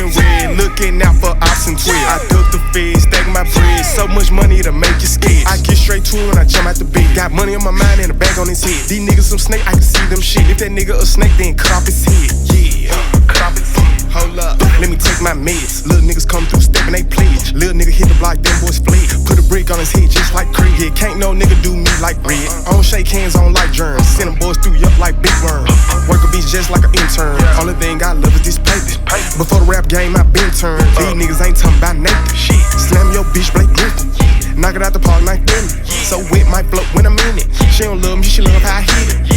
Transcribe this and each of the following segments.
sipping red, looking out for ops and 12. I duck the feds, stack my bread, so much money to make you scared. I get straight to it when I jump out the bed. Got money on my mind and a bag on his head. These niggas some snake, I can see them shit. If that nigga a snake, then cut off his head. Yeah, cut off his head. Hold up, let me take my meds. Little niggas come through stepping they pledge. Little nigga hit the block, them boys fled. Put a brick on his head just like Creed. Yeah, can't no nigga do me like red. I don't shake hands, I don't like germs. Send them boys through yup like big worm. Work a bitch just like an intern. Only thing I love is this paper. Before the rap game, I been turned. These niggas ain't talking about Nathan. Slam your bitch, Blake Griffin. Knock it out the park like them. So wet might float when I'm in it. She don't love me, she love how I hit it.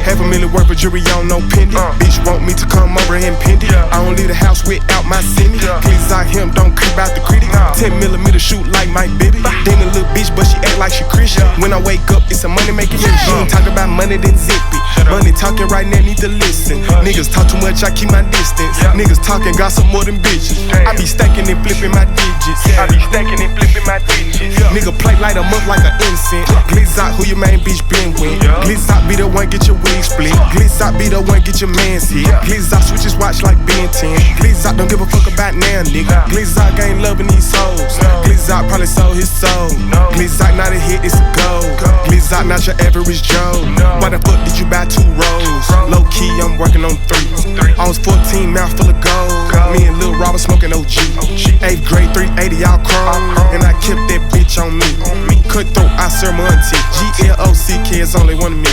$500,000 worth of jewelry on no pendant. Bitch want me to come over and pend it. I don't leave the house without my semi. Please out him, don't creep out the critic. 10mm shoot like Mike Bibby. Then a little bitch, but she act like she Christian. When I wake up, it's a money making mission. She ain't talk about money, then zip it. Money talking right now, need to listen. Niggas talk too much, I keep my distance. Niggas talking, got some more than bitches. I be stacking and flipping my digits. Nigga play light 'em up like an incense. Glitz out who your main bitch been with. Glitz out be the one get your wig split. Glitz out be the one get your mans hit. Glitz out switch his watch like Ben 10. Glitz out don't give a fuck about now, nigga. Glitz out ain't loving these hoes. Glitz out probably sold his soul. Glitz out not a hit, it's a goal. Glitz out not your average Joe. Why the fuck did you buy 2 rolls? Low key, I'm working on 3. I was 14, mouth full of gold. Me and Lil Robert smoking OG. 8th grade, 380 all chrome. And I kept that bitch on me. Cutthroat, I serve my auntie. GLOCK is only one of me.